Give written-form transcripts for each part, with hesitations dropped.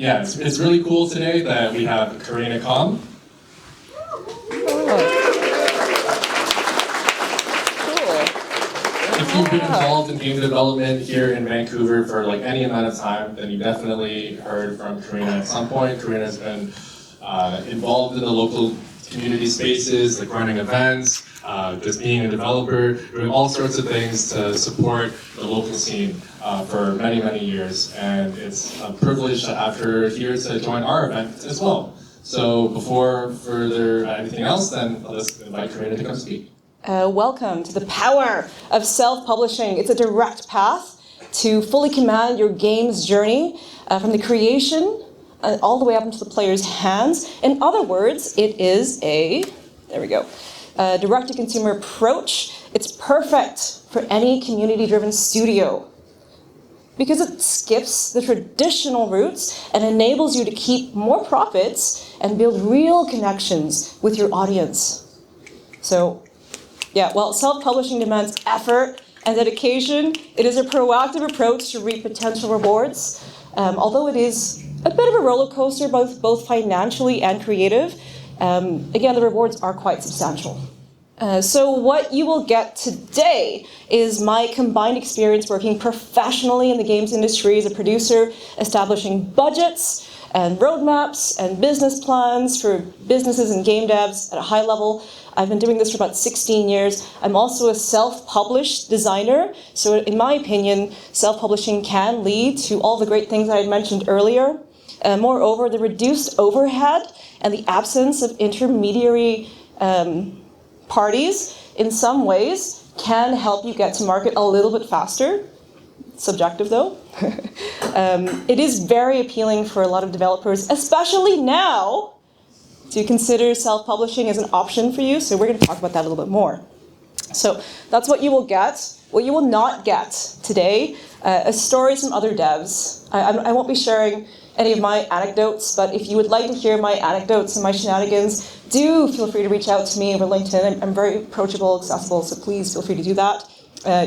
Yeah, it's really cool today that we have Carina Kom. If you've been involved in game development here in Vancouver for like any amount of time, then you definitely heard from Carina at some point. Carina's been involved in the local community spaces, like running events, just being a developer, doing all sorts of things to support the local scene for many, many years. And it's a privilege to have her here to join our event as well. So before further anything else, then let's invite Carina to come speak. Welcome to the power of self-publishing. It's a direct path to fully command your game's journey from the creation all the way up into the player's hands. In other words, it is a direct-to-consumer approach. It's perfect for any community-driven studio because it skips the traditional routes and enables you to keep more profits and build real connections with your audience. So, yeah, well, self-publishing demands effort and dedication. It is a proactive approach to reap potential rewards, although it is a bit of a roller coaster, both financially and creative. Again, the rewards are quite substantial. So what you will get today is my combined experience working professionally in the games industry as a producer, establishing budgets and roadmaps and business plans for businesses and game devs at a high level. I've been doing this for about 16 years. I'm also a self-published designer. So in my opinion, self-publishing can lead to all the great things that I mentioned earlier. Moreover, the reduced overhead and the absence of intermediary parties in some ways can help you get to market a little bit faster. Subjective though. It is very appealing for a lot of developers, especially now, to consider self-publishing as an option for you. So we're going to talk about that a little bit more. So that's what you will get. What you will not get today is stories from other devs. I won't be sharing any of my anecdotes, but if you would like to hear my anecdotes and my shenanigans, do feel free to reach out to me over LinkedIn. I'm very approachable, accessible, so please feel free to do that.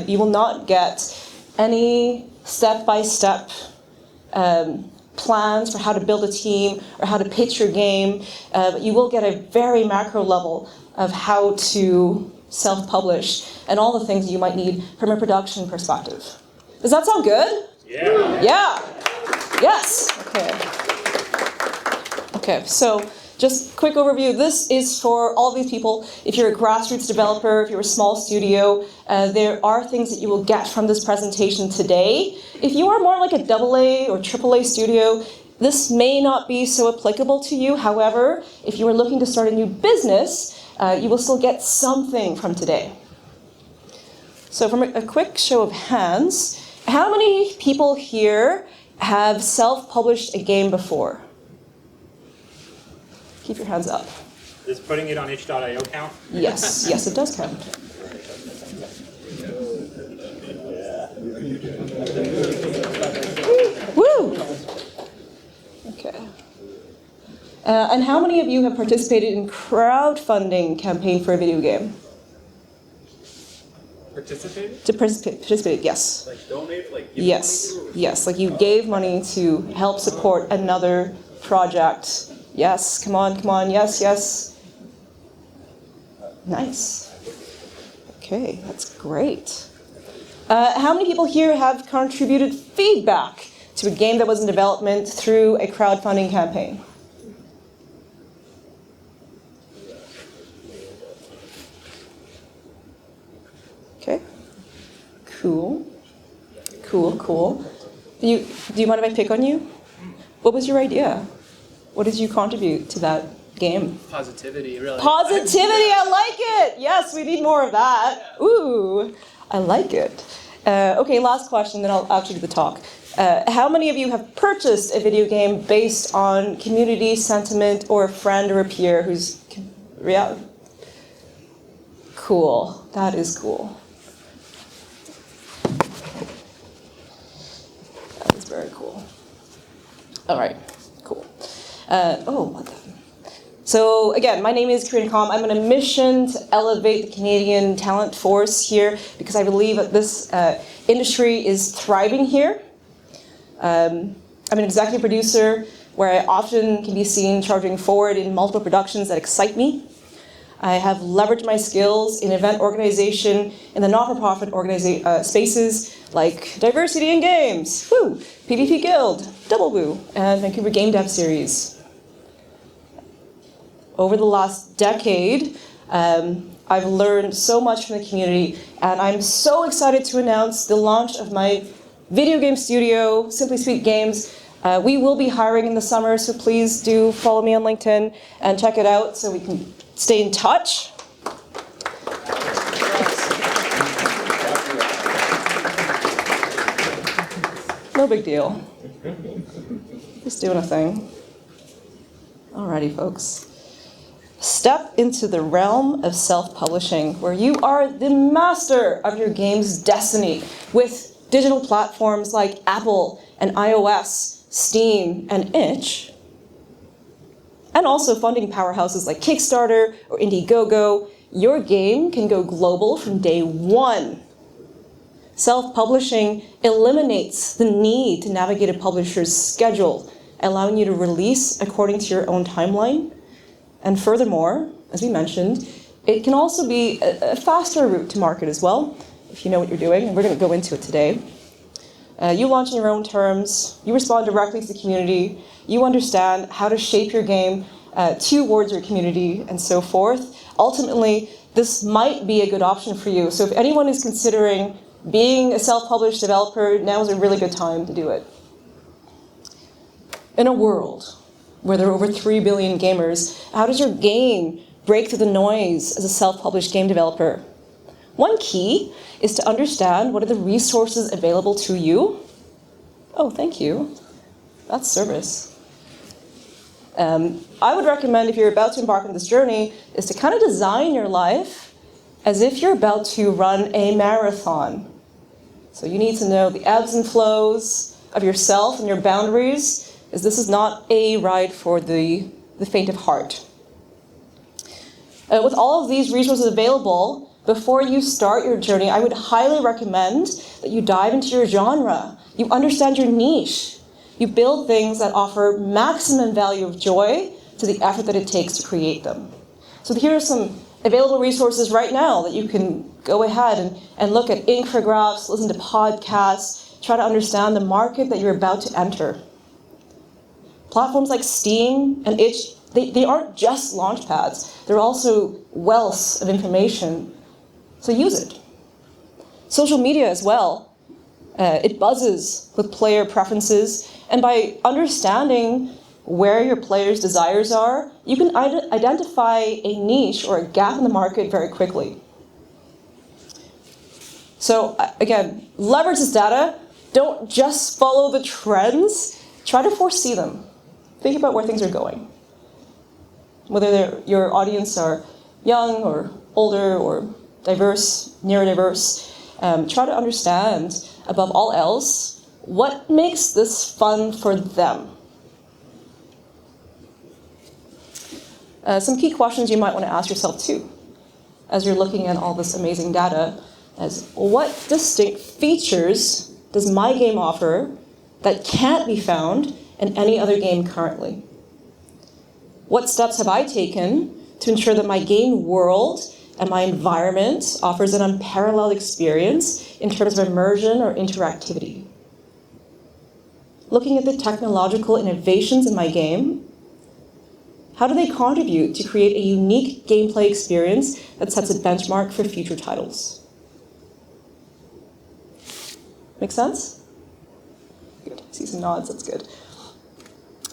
You will not get any step-by-step plans for how to build a team or how to pitch your game. But you will get a very macro level of how to self-publish and all the things you might need from a production perspective. Does that sound good? Yeah. Yeah. Yes. Okay, so just quick overview. This is for all of these people. If you're a grassroots developer, if you're a small studio, there are things that you will get from this presentation today. If you are more like a AA or AAA studio, this may not be so applicable to you. However, if you are looking to start a new business, you will still get something from today. So from a quick show of hands, how many people here have self-published a game before? Keep your hands up. Does putting it on itch.io count? Yes, yes, it does count. Woo! Okay. And how many of you have participated in crowdfunding campaign for a video game? Participated, yes. Like donate, like give yes, money to? yes, like you gave money to help support another project. Yes, come on, yes, yes. Nice. Okay, that's great. How many people here have contributed feedback to a game that was in development through a crowdfunding campaign? Okay. Cool. Do you mind if I pick on you? What was your idea? What did you contribute to that game? Positivity, really. Positivity, I like it! Yes, we need more of that. Ooh, I like it. Okay, last question, then I'll actually do the talk. How many of you have purchased a video game based on community sentiment or a friend or a peer who's... Yeah. Cool, that is cool. That is very cool. All right, cool. So again, my name is Carina Kom. I'm on a mission to elevate the Canadian talent force here because I believe that this industry is thriving here. I'm an executive producer where I often can be seen charging forward in multiple productions that excite me. I have leveraged my skills in event organization in the not-for-profit spaces like Diversity in Games, woo, PvP Guild, Double Woo, and Vancouver Game Dev Series. Over the last decade, I've learned so much from the community, and I'm so excited to announce the launch of my video game studio, Simply Sweet Games. We will be hiring in the summer, so please do follow me on LinkedIn and check it out so we can stay in touch. No big deal. Just doing a thing. Alrighty, folks. Step into the realm of self-publishing, where you are the master of your game's destiny with digital platforms like Apple and iOS, Steam, and itch, and also funding powerhouses like Kickstarter or Indiegogo. Your game can go global from day one. Self-publishing eliminates the need to navigate a publisher's schedule, allowing you to release according to your own timeline. And furthermore, as we mentioned, it can also be a faster route to market as well, if you know what you're doing, and we're going to go into it today. You launch on your own terms, you respond directly to the community, you understand how to shape your game towards your community, and so forth. Ultimately, this might be a good option for you. So if anyone is considering being a self-published developer, now is a really good time to do it. In a world where there are over 3 billion gamers, how does your game break through the noise as a self-published game developer? One key is to understand what are the resources available to you. Oh, thank you. That's service. I would recommend, if you're about to embark on this journey, is to kind of design your life as if you're about to run a marathon. So you need to know the ebbs and flows of yourself and your boundaries, as this is not a ride for the faint of heart. With all of these resources available, before you start your journey, I would highly recommend that you dive into your genre. You understand your niche. You build things that offer maximum value of joy to the effort that it takes to create them. So here are some available resources right now that you can go ahead and look at infographics, listen to podcasts, try to understand the market that you're about to enter. Platforms like Steam and itch, they aren't just launch pads. They're also wealths of information. So use it. Social media as well. It buzzes with player preferences, and by understanding where your players' desires are, you can identify a niche or a gap in the market very quickly. So again, leverage this data. Don't just follow the trends. Try to foresee them. Think about where things are going. Whether your audience are young or older or diverse, neurodiverse, try to understand, above all else, what makes this fun for them. Some key questions you might want to ask yourself too, as you're looking at all this amazing data, is what distinct features does my game offer that can't be found in any other game currently? What steps have I taken to ensure that my game world and my environment offers an unparalleled experience in terms of immersion or interactivity? Looking at the technological innovations in my game, how do they contribute to create a unique gameplay experience that sets a benchmark for future titles? Make sense? Good. I see some nods, that's good.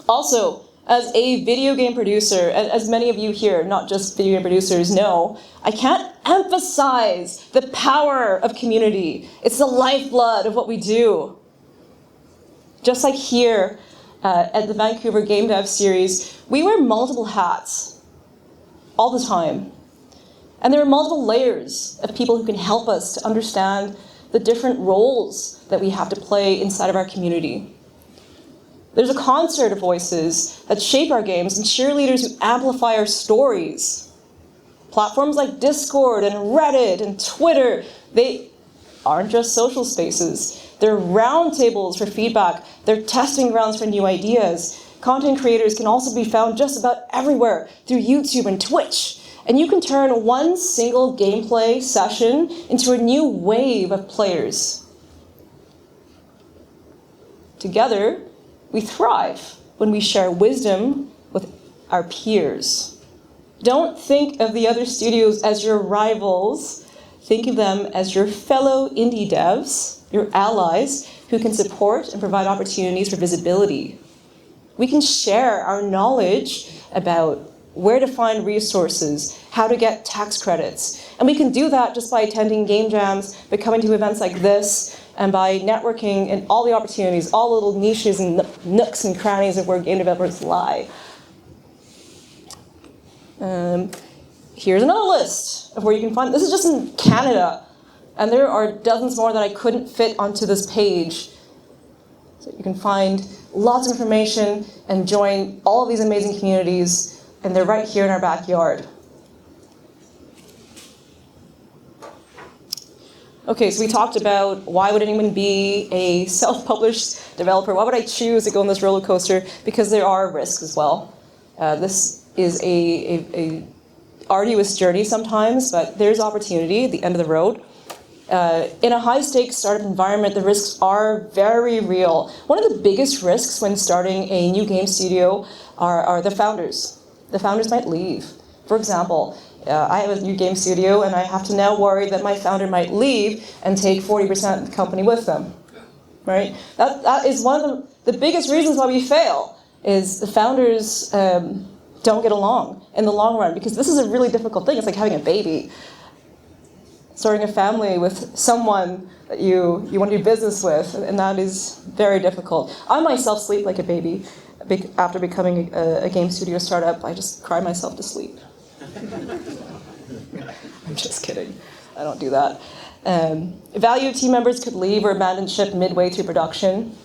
Also, as a video game producer, and as many of you here, not just video game producers, know, I can't emphasize the power of community. It's the lifeblood of what we do. Just like here at the Vancouver Game Dev Series, we wear multiple hats all the time. And there are multiple layers of people who can help us to understand the different roles that we have to play inside of our community. There's a concert of voices that shape our games and cheerleaders who amplify our stories. Platforms like Discord and Reddit and Twitter, they aren't just social spaces. They're roundtables for feedback. They're testing grounds for new ideas. Content creators can also be found just about everywhere through YouTube and Twitch. And you can turn one single gameplay session into a new wave of players. Together, we thrive when we share wisdom with our peers. Don't think of the other studios as your rivals. Think of them as your fellow indie devs, your allies, who can support and provide opportunities for visibility. We can share our knowledge about where to find resources, how to get tax credits. And we can do that just by attending game jams, by coming to events like this, and by networking in all the opportunities, all little niches and nooks and crannies of where game developers lie. Here's another list of where you can find, this is just in Canada, and there are dozens more that I couldn't fit onto this page. So you can find lots of information and join all of these amazing communities, and they're right here in our backyard. Okay, so we talked about why would anyone be a self-published developer? Why would I choose to go on this roller coaster? Because there are risks as well. This is a arduous journey sometimes, but there's opportunity at the end of the road. In a high-stakes startup environment, the risks are very real. One of the biggest risks when starting a new game studio are the founders. The founders might leave. For example, I have a new game studio, and I have to now worry that my founder might leave and take 40% of the company with them. Right? That is one of the biggest reasons why we fail, is the founders don't get along in the long run, because this is a really difficult thing. It's like having a baby. Starting a family with someone that you want to do business with, and that is very difficult. I myself sleep like a baby. After becoming a game studio startup, I just cry myself to sleep. I'm just kidding. I don't do that. Valued team members could leave or abandon ship midway through production.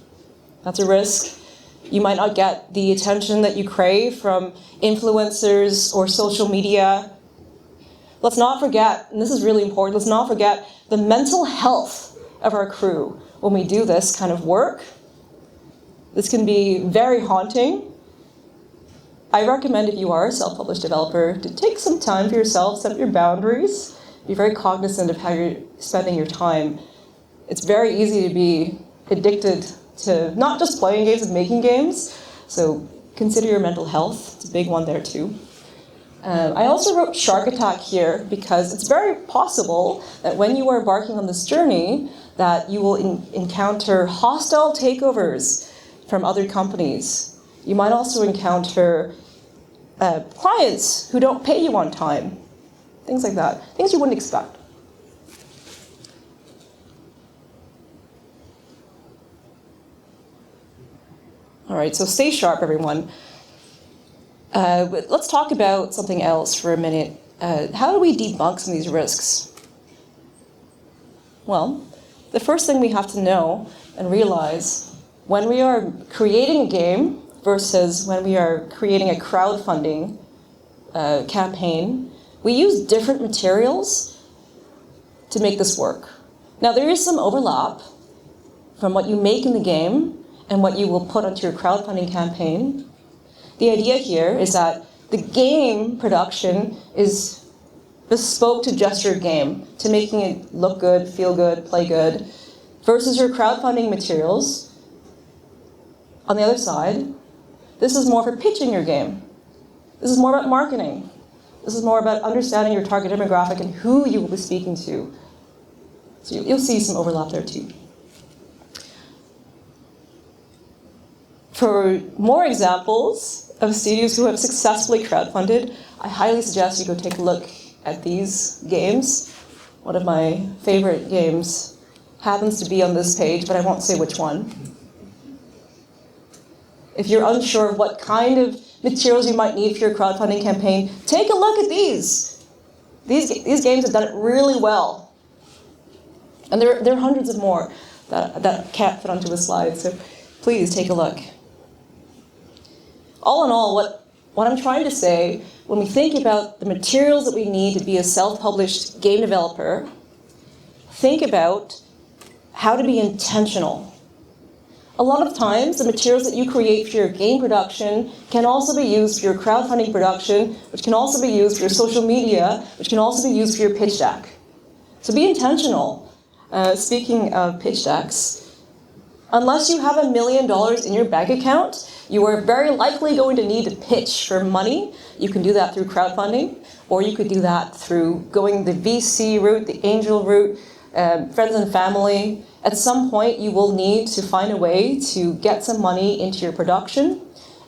That's a risk. You might not get the attention that you crave from influencers or social media. Let's not forget, and this is really important, let's not forget the mental health of our crew when we do this kind of work. This can be very haunting. I recommend, if you are a self-published developer, to take some time for yourself, set your boundaries, be very cognizant of how you're spending your time. It's very easy to be addicted to not just playing games, but making games. So consider your mental health. It's a big one there too. I also wrote Shark Attack here because it's very possible that when you are embarking on this journey, that you will encounter hostile takeovers from other companies. You might also encounter clients who don't pay you on time. Things like that. Things you wouldn't expect. All right, so stay sharp, everyone. But let's talk about something else for a minute. How do we debunk some of these risks? Well, the first thing we have to know and realize when we are creating a game versus when we are creating a crowdfunding campaign, we use different materials to make this work. Now, there is some overlap from what you make in the game and what you will put onto your crowdfunding campaign. The idea here is that the game production is bespoke to just your game, to making it look good, feel good, play good, versus your crowdfunding materials. On the other side, this is more for pitching your game. This is more about marketing. This is more about understanding your target demographic and who you will be speaking to. So you'll see some overlap there too. For more examples of studios who have successfully crowdfunded, I highly suggest you go take a look at these games. One of my favorite games happens to be on this page, but I won't say which one. If you're unsure of what kind of materials you might need for your crowdfunding campaign, take a look at these. These games have done it really well. And there are hundreds of more that can't fit onto a slide, so please take a look. All in all, what I'm trying to say, when we think about the materials that we need to be a self-published game developer, think about how to be intentional. A lot of times, the materials that you create for your game production can also be used for your crowdfunding production, which can also be used for your social media, which can also be used for your pitch deck. So be intentional. Speaking of pitch decks, unless you have $1 million in your bank account, you are very likely going to need to pitch for money. You can do that through crowdfunding, or you could do that through going the VC route, the angel route, friends and family. At some point, you will need to find a way to get some money into your production.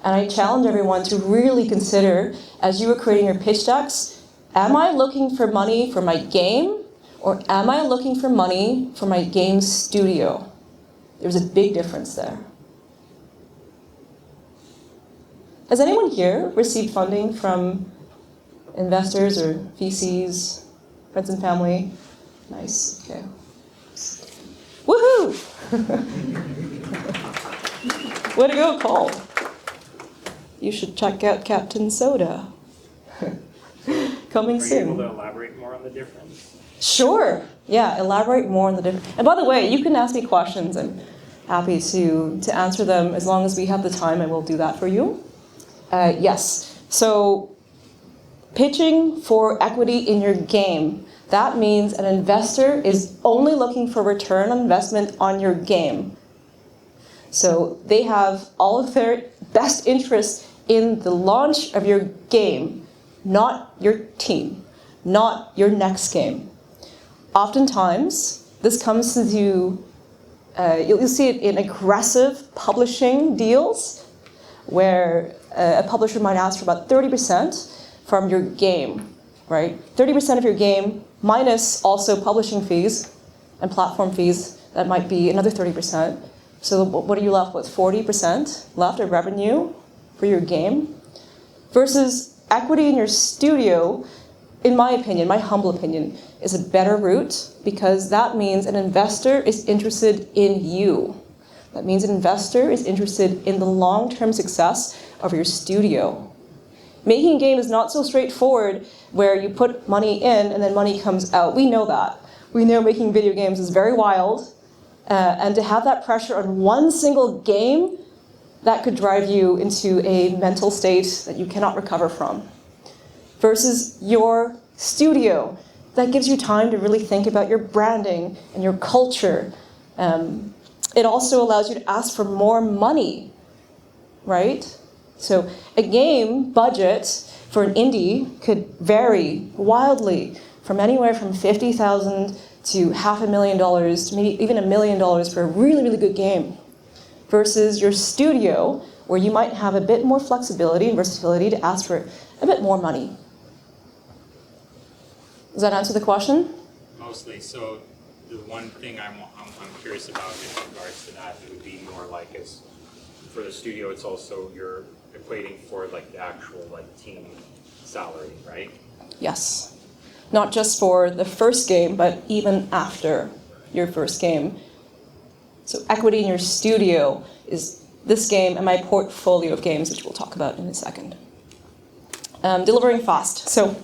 And I challenge everyone to really consider, as you are creating your pitch decks, am I looking for money for my game, or am I looking for money for my game studio? There's a big difference there. Has anyone here received funding from investors or VCs, friends and family? Nice, okay. Woohoo! Way to go, Cole. You should check out Captain Soda. Coming soon. Are you able to elaborate more on the difference? Sure. Yeah, elaborate more on the difference. And by the way, you can ask me questions. I'm happy to answer them as long as we have the time. I will do that for you. Yes. So pitching for equity in your game. That means an investor is only looking for return on investment on your game. So they have all of their best interests in the launch of your game, not your team, not your next game. Oftentimes, this comes to you'll see it in aggressive publishing deals, where a publisher might ask for about 30% from your game, right? 30% of your game minus also publishing fees and platform fees. That might be another 30%. So what are you left with? 40% left of revenue for your game versus equity in your studio. In my opinion, my humble opinion, is a better route, because that means an investor is interested in you. That means an investor is interested in the long-term success of your studio. Making a game is not so straightforward where you put money in and then money comes out. We know that. We know making video games is very wild. And to have that pressure on one single game, that could drive you into a mental state that you cannot recover from. Versus your studio, that gives you time to really think about your branding and your culture. It also allows you to ask for more money, right? So a game budget for an indie could vary wildly from anywhere from $50,000 to $500,000 to maybe even $1 million for a really, really good game. Versus your studio, where you might have a bit more flexibility and versatility to ask for a bit more money. Does that answer the question? Mostly. So the one thing I'm curious about in regards to that, it would be more like, as for the studio, it's also you're equating for like the actual like team salary, right? Yes. Not just for the first game, but even after your first game. So equity in your studio is this game and my portfolio of games, which we'll talk about in a second. Delivering fast. So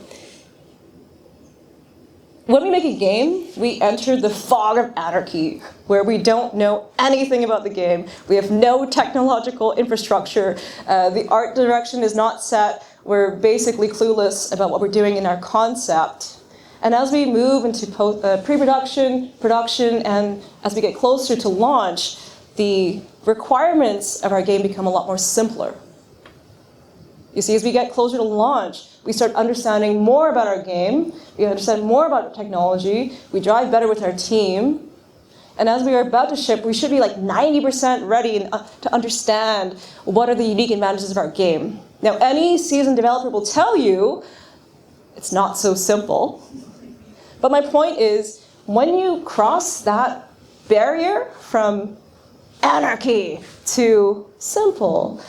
when we make a game, we enter the fog of anarchy, where we don't know anything about the game. We have no technological infrastructure. The art direction is not set. We're basically clueless about what we're doing in our concept. And as we move into pre-production, production, and as we get closer to launch, the requirements of our game become a lot more simpler. You see, as we get closer to launch, we start understanding more about our game, we understand more about technology, we drive better with our team, and as we are about to ship, we should be like 90% ready to understand what are the unique advantages of our game. Now, any seasoned developer will tell you it's not so simple, but my point is, when you cross that barrier from anarchy to simple,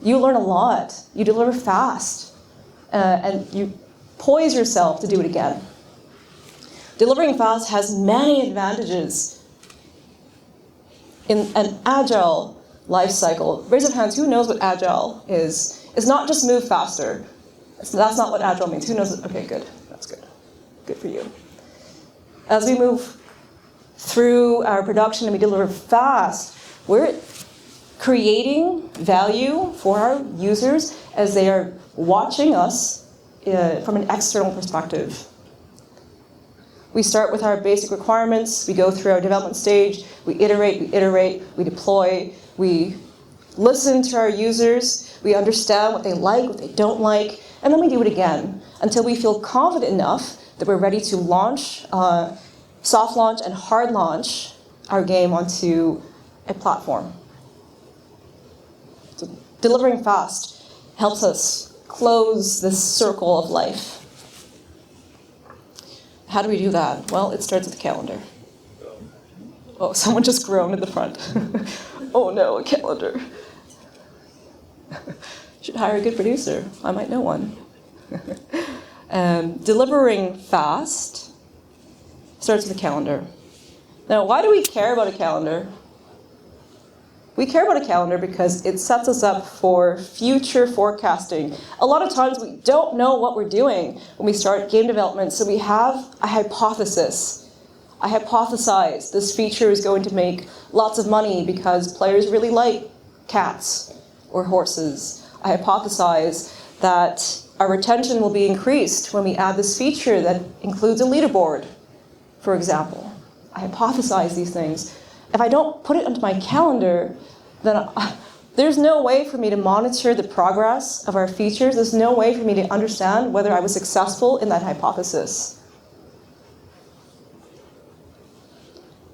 you learn a lot, you deliver fast, and you poise yourself to do it again. Delivering fast has many advantages in an agile life cycle. Raise of hands, who knows what agile is? It's not just move faster. That's not what agile means. Who knows? Okay, good. That's good. Good for you. As we move through our production and we deliver fast, We're creating value for our users as they are watching us from an external perspective. We start with our basic requirements, we go through our development stage, we iterate, we deploy, we listen to our users, we understand what they like, what they don't like, and then we do it again until we feel confident enough that we're ready to launch, soft launch and hard launch our game onto a platform. So delivering fast helps us close this circle of life. How do we do that? Well, it starts with a calendar. Oh, someone just groaned in the front. Oh no, a calendar. Should hire a good producer. I might know one. Delivering fast starts with a calendar. Now, why do we care about a calendar? We care about a calendar because it sets us up for future forecasting. A lot of times we don't know what we're doing when we start game development, so we have a hypothesis. I hypothesize this feature is going to make lots of money because players really like cats or horses. I hypothesize that our retention will be increased when we add this feature that includes a leaderboard, for example. I hypothesize these things. If I don't put it onto my calendar, then there's no way for me to monitor the progress of our features. There's no way for me to understand whether I was successful in that hypothesis.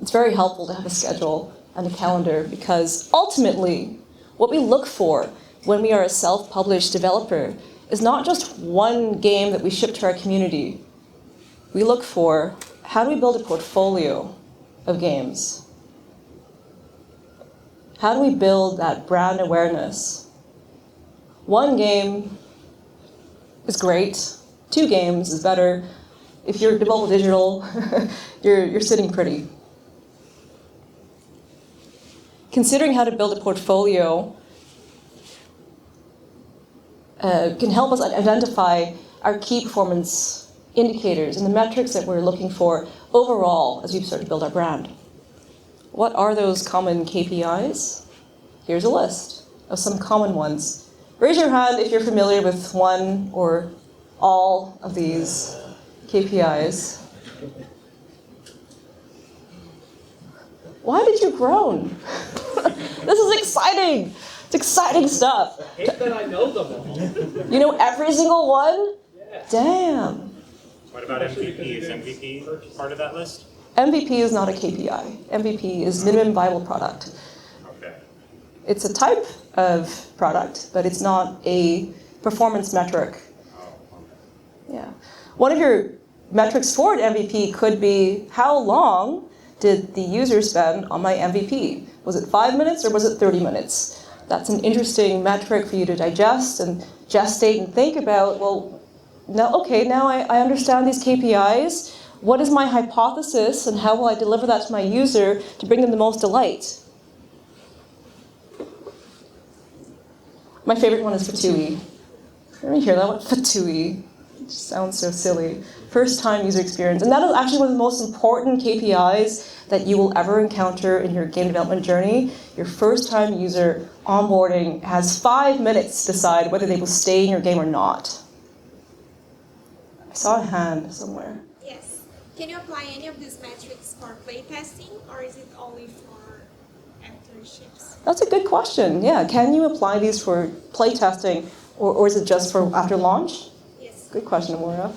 It's very helpful to have a schedule and a calendar because ultimately, what we look for when we are a self-published developer is not just one game that we ship to our community. We look for how do we build a portfolio of games? How do we build that brand awareness? One game is great. 2 games is better. If you're Devolver Digital, you're sitting pretty. Considering how to build a portfolio can help us identify our key performance indicators and the metrics that we're looking for overall as we start to build our brand. What are those common KPIs? Here's a list of some common ones. Raise your hand if you're familiar with one or all of these KPIs. Why did you groan? This is exciting. It's exciting stuff. I hate that I know them all. You know every single one? Yeah. Damn. What about MVP? Is MVP part of that list? MVP is not a KPI. MVP is minimum viable product. Okay. It's a type of product, but it's not a performance metric. Oh, okay. Yeah. One of your metrics for an MVP could be how long did the user spend on my MVP? Was it 5 minutes or was it 30 minutes? That's an interesting metric for you to digest and gestate and think about. Well, now I understand these KPIs. What is my hypothesis and how will I deliver that to my user to bring them the most delight? My favorite one is Fatui. Let me hear that one. Fatui. It just sounds so silly. First time user experience. And that is actually one of the most important KPIs that you will ever encounter in your game development journey. Your first time user onboarding has 5 minutes to decide whether they will stay in your game or not. I saw a hand somewhere. Yes. Can you apply any of these metrics for playtesting, or is it only for internships? That's a good question. Yeah, can you apply these for playtesting, or is it just for after launch? Yes. Good question, Amora.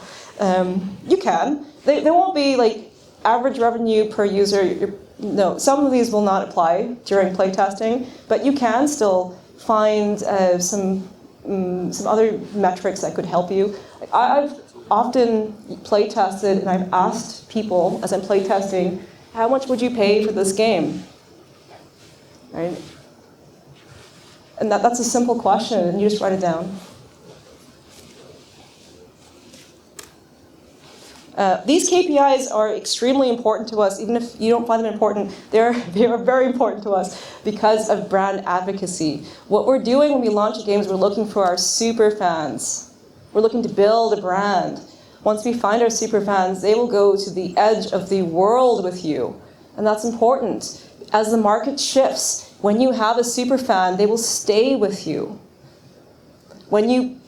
You can. They won't be like average revenue per user. No, some of these will not apply during playtesting, but you can still find some other metrics that could help you. I've often playtested, and I've asked people as I'm playtesting, how much would you pay for this game? Right? And that's a simple question, and you just write it down. These KPIs are extremely important to us, even if you don't find them important. They are very important to us because of brand advocacy. What we're doing when we launch a game is we're looking for our super fans. We're looking to build a brand. Once we find our super fans, they will go to the edge of the world with you. And that's important. As the market shifts, When you have a super fan, they will stay with you. When you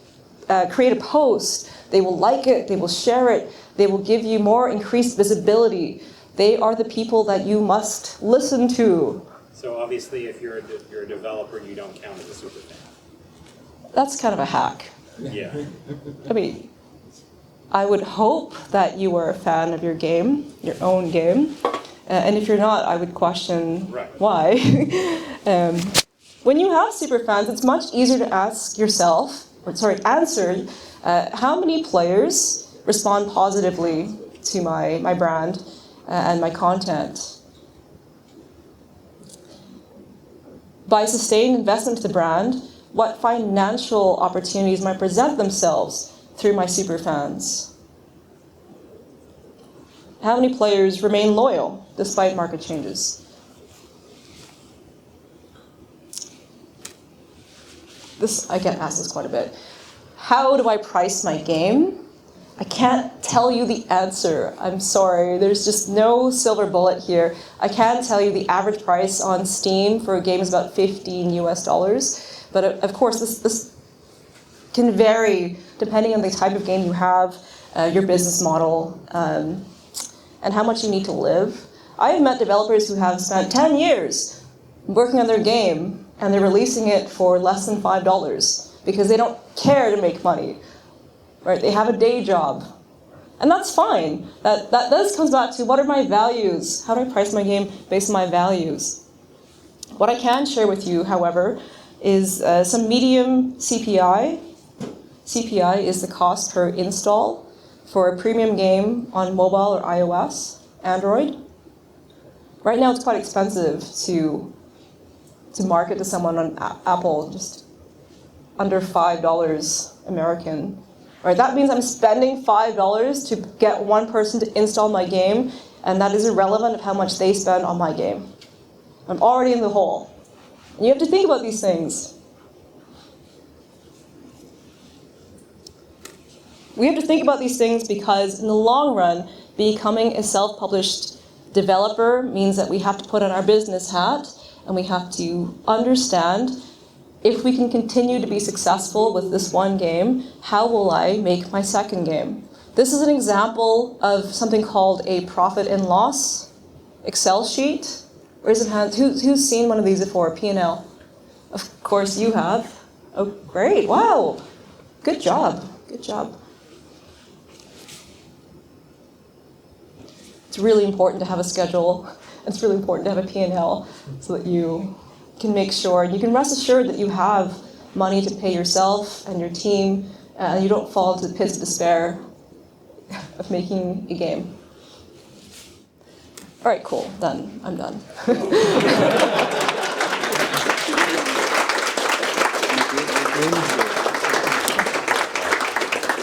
create a post, they will like it, they will share it, they will give you more increased visibility. They are the people that you must listen to. So obviously, if you're a developer, you don't count as a super fan. That's kind of a hack. Yeah. I mean, I would hope that you are a fan of your game, your own game. And if you're not, I would question why. When you have super fans, it's much easier to ask yourself, answer, how many players respond positively to my brand and my content. By sustained investment to the brand, what financial opportunities might present themselves through my super fans? How many players remain loyal despite market changes? I get asked this quite a bit. How do I price my game? I can't tell you the answer. I'm sorry, there's just no silver bullet here. I can tell you the average price on Steam for a game is about $15 US. But of course, this can vary depending on the type of game you have, your business model, and how much you need to live. I have met developers who have spent 10 years working on their game, and they're releasing it for less than $5 because they don't care to make money. Right? They have a day job. And that's fine. That comes back to, what are my values? How do I price my game based on my values? What I can share with you, however, is some medium CPI. CPI is the cost per install for a premium game on mobile or iOS, Android. Right now it's quite expensive to market to someone on Apple, just under $5 American. Right, that means I'm spending $5 to get one person to install my game, and that is irrelevant of how much they spend on my game. I'm already in the hole. And you have to think about these things. We have to think about these things because in the long run, becoming a self-published developer means that we have to put on our business hat, and we have to understand, if we can continue to be successful with this one game, how will I make my second game? This is an example of something called a profit and loss Excel sheet. Raise of hands. Who's seen one of these before? P&L. Of course you have. Oh, great. Wow. Good job. Good job. It's really important to have a schedule. It's really important to have a P&L so that you can make sure, you can rest assured that you have money to pay yourself and your team, and you don't fall into the pits of despair of making a game. All right, cool, done. I'm done.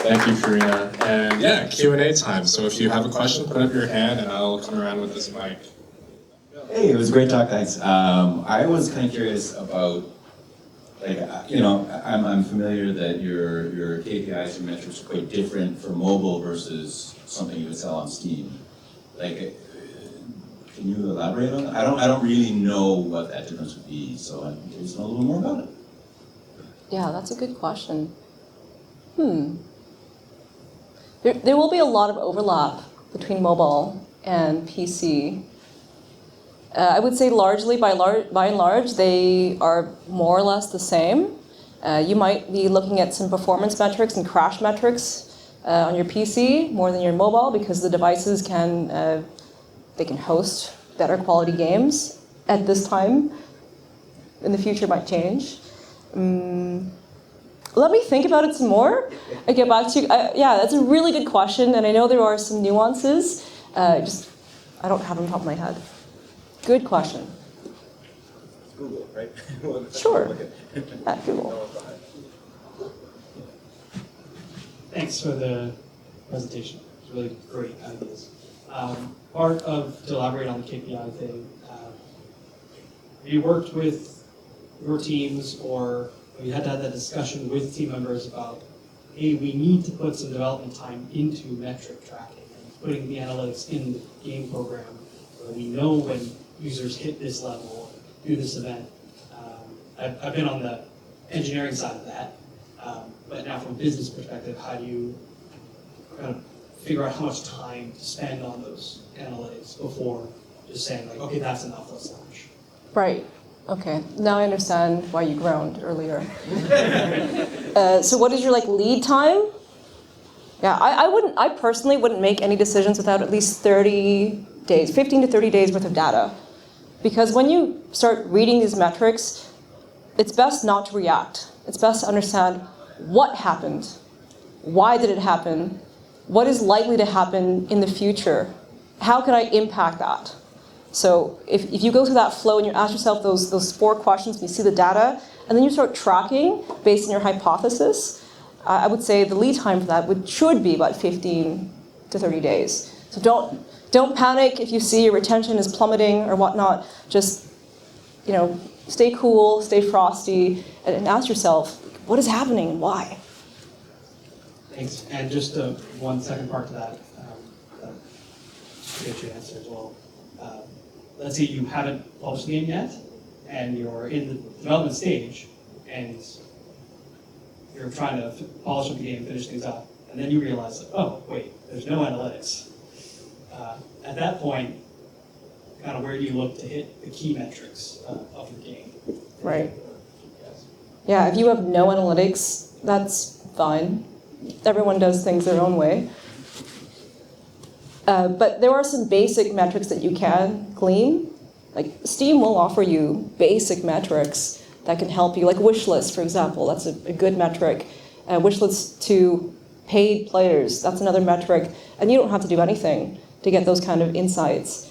Thank you, Carina. And yeah, Q&A time. So if you have a question, put up your hand and I'll come around with this mic. Hey, it was a great talk, thanks. I was kind of curious about, like, I'm familiar that your KPIs and metrics are quite different for mobile versus something you would sell on Steam. Like, can you elaborate on that? I don't really know what that difference would be, so I'm curious to know a little more about it. Yeah, that's a good question. There will be a lot of overlap between mobile and PC. I would say largely, by and large, they are more or less the same. You might be looking at some performance metrics and crash metrics on your PC more than your mobile, because the devices can host better quality games at this time. In the future, might change. Let me think about it some more. I get back to you. Yeah, that's a really good question, and I know there are some nuances. I don't have them on top of my head. Good question. Google, right? Sure. At Google. Thanks for the presentation. It's really great ideas. Part of, to elaborate on the KPI thing, have you worked with your teams, or have you had to have that discussion with team members about, hey, we need to put some development time into metric tracking and putting the analytics in the game program, so we know when users hit this level, do this event, I've been on the engineering side of that, but now from a business perspective, how do you kind of figure out how much time to spend on those analytics before just saying like, okay, that's enough, let's launch. Right. Okay. Now I understand why you groaned earlier. So what is your lead time? Yeah, I personally wouldn't make any decisions without at least 30 days, 15 to 30 days worth of data. Because when you start reading these metrics, it's best not to react. It's best to understand what happened, why did it happen, what is likely to happen in the future, how can I impact that? So if you go through that flow and you ask yourself those 4 questions, and you see the data, and then you start tracking based on your hypothesis, I would say the lead time for that should be about 15 to 30 days. So don't panic if you see your retention is plummeting or whatnot. Just stay cool, stay frosty, and ask yourself, what is happening and why? Thanks. And just one second part to that, to get your answer as well. Let's say you haven't published the game yet, and you're in the development stage, and you're trying to polish up the game, finish things up, and then you realize, oh, wait, there's no analytics. At that point, kind of where do you look to hit the key metrics of your game? Right. Yeah, if you have no analytics, that's fine. Everyone does things their own way. But there are some basic metrics that you can glean. Like Steam will offer you basic metrics that can help you, like wish list, for example. That's a good metric. Wish list to paid players, that's another metric. And you don't have to do anything to get those kind of insights.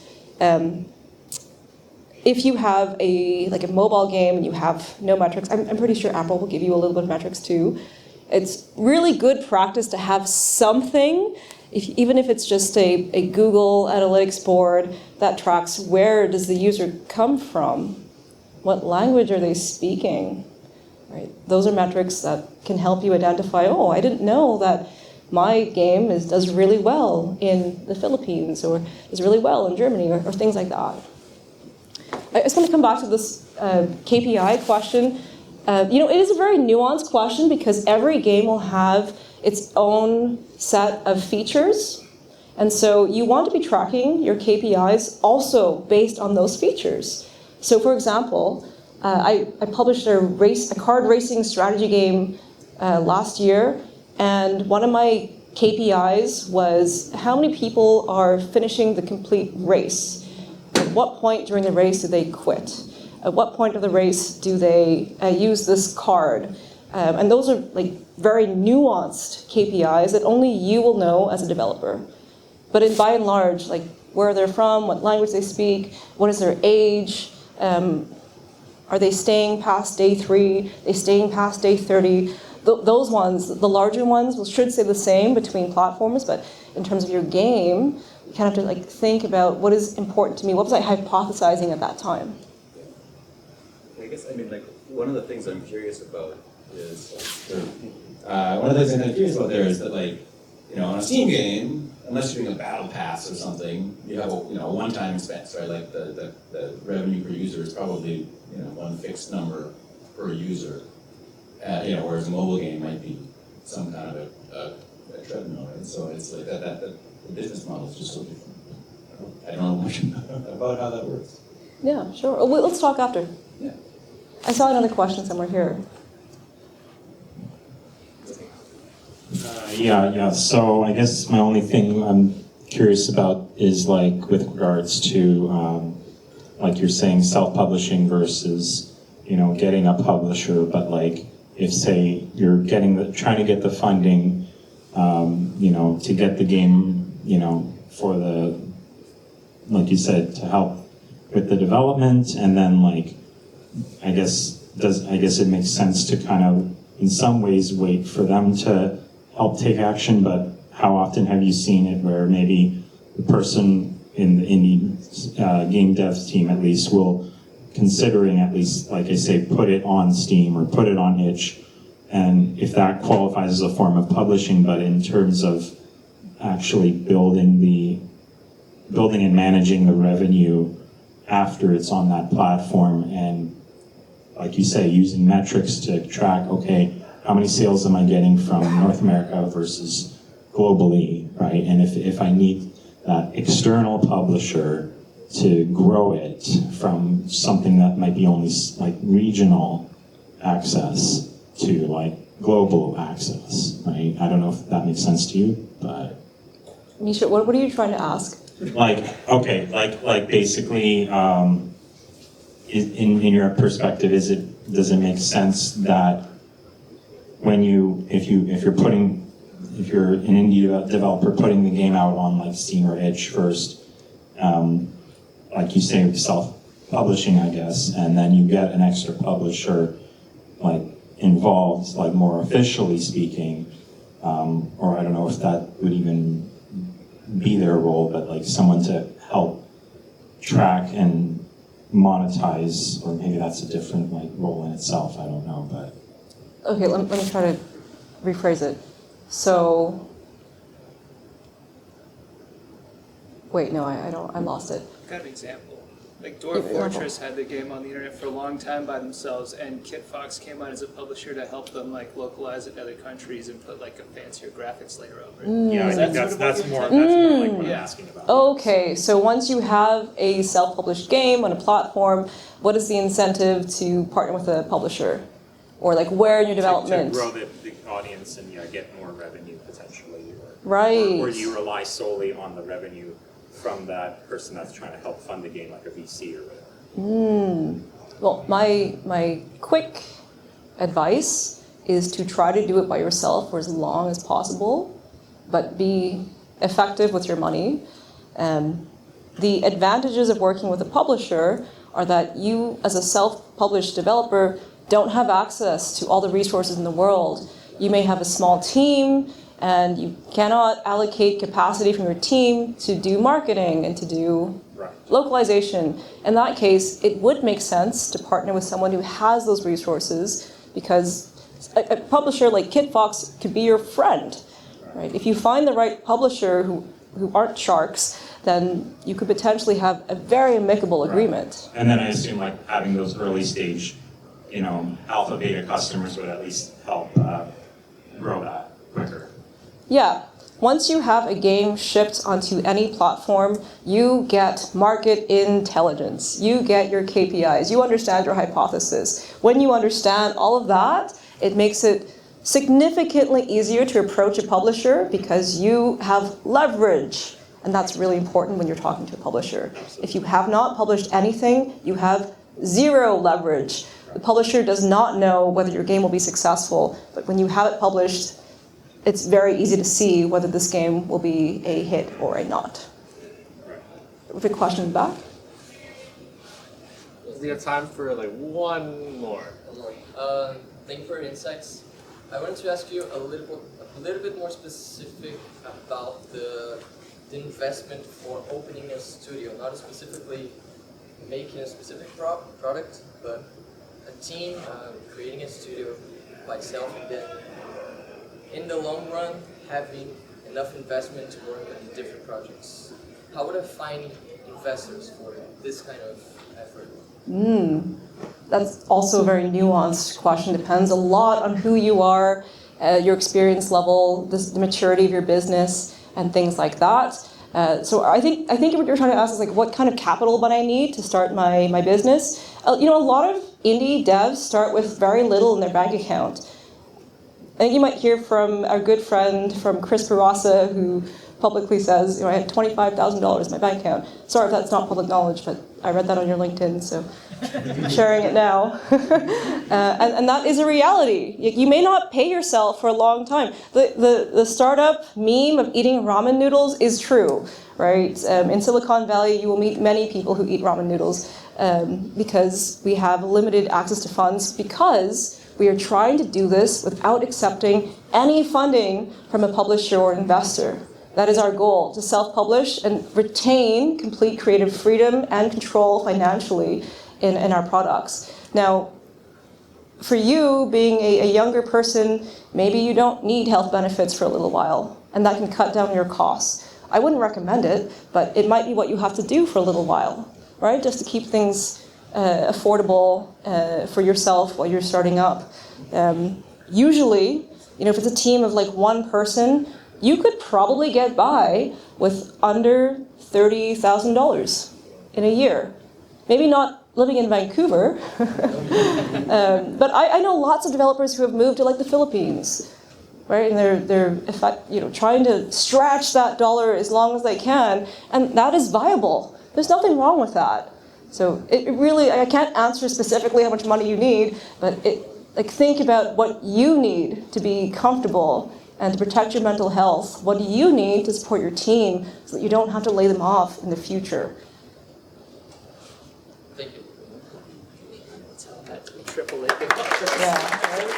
If you have a mobile game and you have no metrics, I'm pretty sure Apple will give you a little bit of metrics too. It's really good practice to have something, even if it's just a Google Analytics board that tracks where does the user come from, what language are they speaking, right? Those are metrics that can help you identify, oh, I didn't know that my game does really well in the Philippines or does really well in Germany or things like that. I just want to come back to this KPI question. It is a very nuanced question because every game will have its own set of features. And so you want to be tracking your KPIs also based on those features. So for example, I published a card racing strategy game last year, and one of my KPIs was how many people are finishing the complete race. At what point during the race do they quit? At what point of the race do they use this card? And those are very nuanced KPIs that only you will know as a developer. But by and large, where they're from, what language they speak, what is their age, are they staying past day 3, are they staying past day 30? Those ones, the larger ones, should stay the same between platforms, but in terms of your game, you kind of have to think about what is important to me, what was I hypothesizing at that time? I guess, one of the things I'm curious about is, one of the things I'm curious about there is that, on a Steam game, unless you're doing a battle pass or something, you have a one-time expense, right? The revenue per user is probably one fixed number per user. Whereas a mobile game might be some kind of a treadmill, right? So it's like that the business model is just so different. I don't know much about how that works. Yeah, sure. Let's talk after. Yeah. I saw another question somewhere here. Yeah. So I guess my only thing I'm curious about is with regards to, you're saying, self-publishing versus, getting a publisher. But if say you're trying to get the funding, to get the game, for the, like you said, to help with the development, and then I guess it makes sense to kind of in some ways wait for them to help take action, but how often have you seen it where maybe the person in the indie game dev team at least will, considering at least, like I say, put it on Steam or put it on itch, and if that qualifies as a form of publishing, but in terms of actually building and managing the revenue after it's on that platform, and like you say, using metrics to track, okay, how many sales am I getting from North America versus globally, right? And if I need that external publisher to grow it from something that might be only like regional access to like global access, right? I don't know if that makes sense to you, but Misha, what are you trying to ask? like, okay, like basically, in your perspective, does it make sense that when if you're an indie developer putting the game out on like Steam or Itch first, like you say, self-publishing, I guess, and then you get an extra publisher like involved, like more officially speaking, or I don't know if that would even be their role, but like someone to help track and monetize, or maybe that's a different like role in itself, I don't know, but. Okay, let me try to rephrase it. So, wait, no, I lost it. Kind of example. Like Dwarf Fortress had the game on the internet for a long time by themselves, and KitFox came out as a publisher to help them like localize it in other countries and put like a fancier graphics layer over it. Yeah, I think That's that's sort of more like what I'm Yeah. asking about. Okay, so once you have a self-published game on a platform, what is the incentive to partner with a publisher? Or like where in your development? To grow the audience and get more revenue potentially. Right. Or do you rely solely on the revenue from that person that's trying to help fund the game, like a VC or whatever? Well, my quick advice is to try to do it by yourself for as long as possible, but be effective with your money. The advantages of working with a publisher are that you, as a self-published developer, don't have access to all the resources in the world. You may have a small team, and you cannot allocate capacity from your team to do marketing and to do localization. In that case, it would make sense to partner with someone who has those resources, because a publisher like KitFox could be your friend, right? If you find the right publisher who aren't sharks, then you could potentially have a very amicable agreement. And then I assume like having those early stage, alpha beta customers would at least help grow that quicker. Yeah. Once you have a game shipped onto any platform, you get market intelligence. You get your KPIs. You understand your hypothesis. When you understand all of that, it makes it significantly easier to approach a publisher because you have leverage. And that's really important when you're talking to a publisher. If you have not published anything, you have zero leverage. The publisher does not know whether your game will be successful, but when you have it published, it's very easy to see whether this game will be a hit or a not. With a question back? We have time for like one more. Thank you for your insights. I wanted to ask you a little bit more specific about the investment for opening a studio, not specifically making a specific product, but a team creating a studio by itself, and then in the long run having enough investment to work on different projects. How would I find investors for this kind of effort? That's also a very nuanced question. Depends a lot on who you are, your experience level, the maturity of your business, and things like that. So I think what you're trying to ask is like, what kind of capital would I need to start my business? A lot of indie devs start with very little in their bank account. I think you might hear from our good friend from Chris Barassa, who publicly says, I had $25,000 in my bank account. Sorry if that's not public knowledge, but I read that on your LinkedIn, so I'm sharing it now. And that is a reality. You may not pay yourself for a long time. The startup meme of eating ramen noodles is true, right? In Silicon Valley, you will meet many people who eat ramen noodles because we have limited access to funds, because we are trying to do this without accepting any funding from a publisher or investor. That is our goal, to self-publish and retain complete creative freedom and control financially in our products. Now, for you, being a younger person, maybe you don't need health benefits for a little while, and that can cut down your costs. I wouldn't recommend it, but it might be what you have to do for a little while, right? Just to keep things affordable for yourself while you're starting up. Usually, if it's a team of like one person, you could probably get by with under $30,000 in a year. Maybe not living in Vancouver, but I know lots of developers who have moved to like the Philippines, right? And they're trying to stretch that dollar as long as they can, and that is viable. There's nothing wrong with that. So it really, I can't answer specifically how much money you need, but think about what you need to be comfortable and to protect your mental health. What do you need to support your team so that you don't have to lay them off in the future? Thank you. Triple A. Yeah.